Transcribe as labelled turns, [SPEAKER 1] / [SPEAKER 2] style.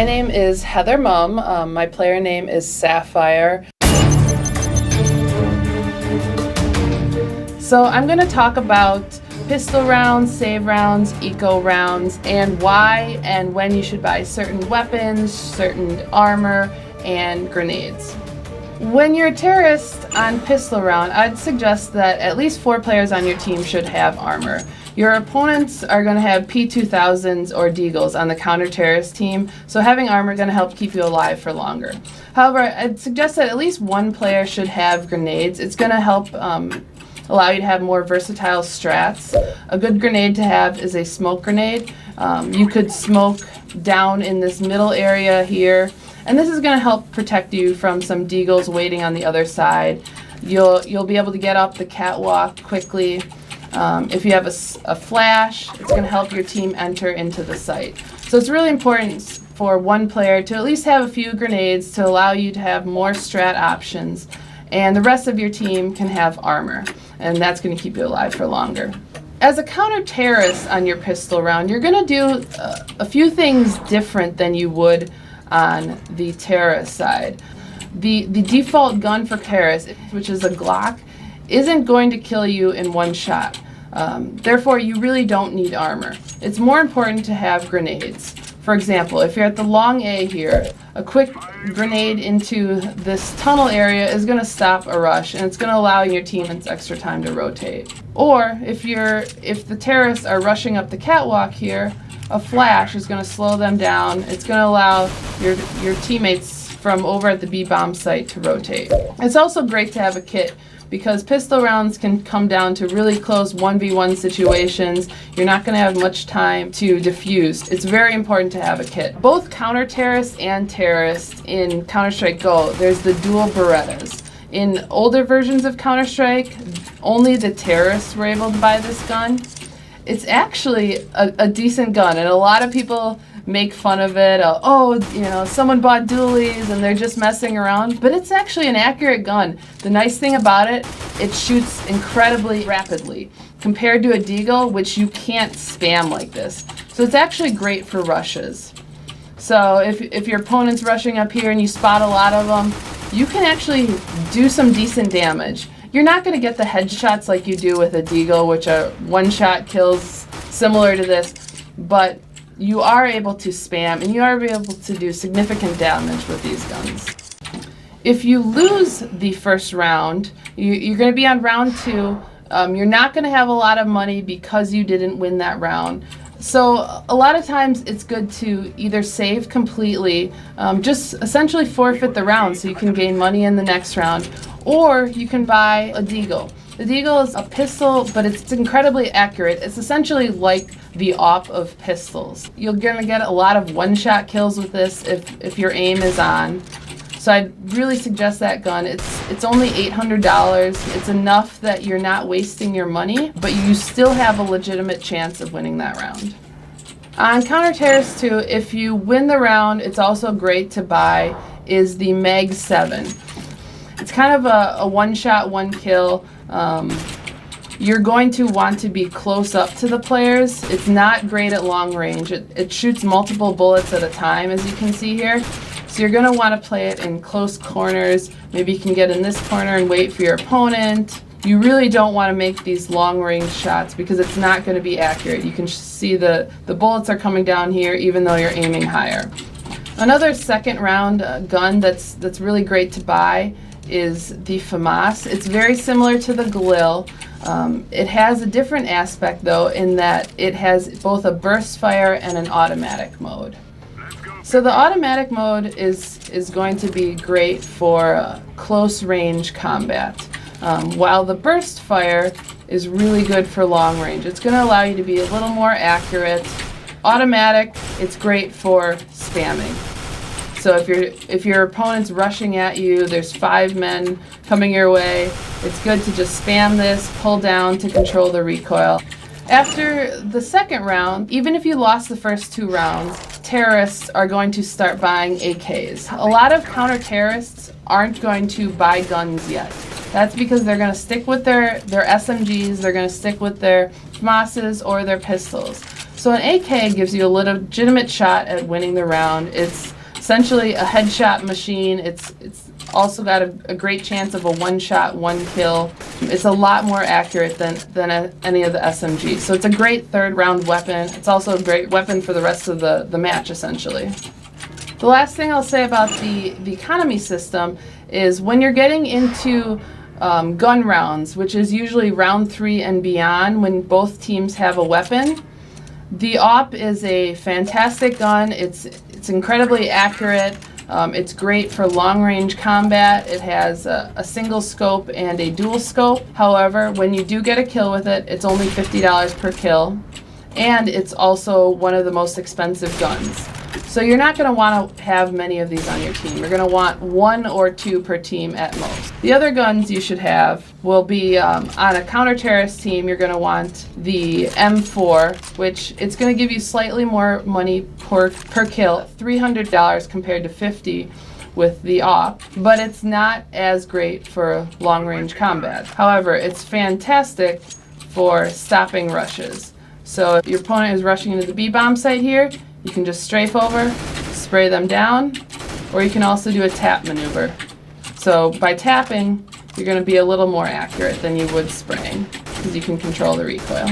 [SPEAKER 1] My name is Heather Mumm. My player name is sapphiRe. So I'm going to talk about pistol rounds, save rounds, eco rounds, and why and when you should buy certain weapons, certain armor, and grenades. When you're a terrorist on pistol round, I'd suggest that at least 4 players on your team should have armor. Your opponents are going to have P2000s or Deagles on the counter-terrorist team, so having armor is going to help keep you alive for longer. However, I'd suggest that at least 1 player should have grenades. It's going to help allow you to have more versatile strats. A good grenade to have is a smoke grenade. You could smoke down in this middle area here, and this is going to help protect you from some Deagles waiting on the other side. You'll be able to get up the catwalk quickly. If you have a flash, it's going to help your team enter into the site. So it's really important for 1 player to at least have a few grenades to allow you to have more strat options, and the rest of your team can have armor, and that's going to keep you alive for longer. As a counter-terrorist on your pistol round, you're going to do a few things different than you would on the terrorist side. The default gun for terrorists, which is a Glock, isn't going to kill you in 1 shot. Therefore, you really don't need armor. It's more important to have grenades. For example, if you're at the long A here, a quick grenade into this tunnel area is going to stop a rush, and it's going to allow your team extra time to rotate. Or if the terrorists are rushing up the catwalk here, a flash is going to slow them down. It's going to allow your teammates from over at the B-bomb site to rotate. It's also great to have a kit, because pistol rounds can come down to really close 1v1 situations. You're not going to have much time to defuse. It's very important to have a kit. Both counter-terrorists and terrorists in Counter-Strike Go, there's the dual Berettas. In older versions of Counter-Strike, only the terrorists were able to buy this gun. It's actually a decent gun, and a lot of people make fun of it. Oh, you know, someone bought dualies and they're just messing around. But it's actually an accurate gun. The nice thing about it, it shoots incredibly rapidly compared to a Deagle, which you can't spam like this. So it's actually great for rushes. So if your opponent's rushing up here and you spot a lot of them, you can actually do some decent damage. You're not going to get the headshots like you do with a Deagle, which are 1-shot kills similar to this, but you are able to spam, and you are able to do significant damage with these guns. If you lose the first round, you're going to be on round 2. You're not going to have a lot of money because you didn't win that round. So a lot of times it's good to either save completely, just essentially forfeit the round so you can gain money in the next round, or you can buy a Deagle. The Deagle is a pistol, but it's incredibly accurate. It's essentially like the AWP of pistols. You're going to get a lot of 1-shot kills with this if your aim is on. So I'd really suggest that gun. It's only $800. It's enough that you're not wasting your money, but you still have a legitimate chance of winning that round. On Counter-Terrorist 2, if you win the round, it's also great to buy is the Mag 7. It's kind of a 1-shot, 1-kill. You're going to want to be close up to the players. It's not great at long range. It shoots multiple bullets at a time, as you can see here. So you're going to want to play it in close corners. Maybe you can get in this corner and wait for your opponent. You really don't want to make these long range shots because it's not going to be accurate. You can see the bullets are coming down here even though you're aiming higher. Another second round gun that's really great to buy is the FAMAS. It's very similar to the Galil. It has a different aspect though in that it has both a burst fire and an automatic mode. So the automatic mode is going to be great for close range combat, while the burst fire is really good for long range. It's going to allow you to be a little more accurate. Automatic, it's great for spamming. So if your opponent's rushing at you, there's 5 men coming your way, it's good to just spam this, pull down to control the recoil. After the second round, even if you lost the first 2 rounds, terrorists are going to start buying AKs. A lot of counter-terrorists aren't going to buy guns yet. That's because they're going to stick with their SMGs, they're going to stick with their FAMASs or their pistols. So an AK gives you a legitimate shot at winning the round. It's essentially a headshot machine. It's also got a great chance of a one shot, one kill. It's a lot more accurate than any of the SMGs. So it's a great third round weapon. It's also a great weapon for the rest of the match, essentially. The last thing I'll say about the economy system is when you're getting into gun rounds, which is usually round 3 and beyond, when both teams have a weapon, the AWP is a fantastic gun. It's incredibly accurate. It's great for long-range combat. It has a single scope and a dual scope. However, when you do get a kill with it, it's only $50 per kill, and it's also one of the most expensive guns. So you're not going to want to have many of these on your team. You're going to want 1 or 2 per team at most. The other guns you should have will be on a counter-terrorist team. You're going to want the M4, which it's going to give you slightly more money per kill, $300 compared to $50 with the AWP, but it's not as great for long-range combat. However, it's fantastic for stopping rushes. So if your opponent is rushing into the B-bomb site here, you can just strafe over, spray them down, or you can also do a tap maneuver. So by tapping, you're going to be a little more accurate than you would spraying because you can control the recoil.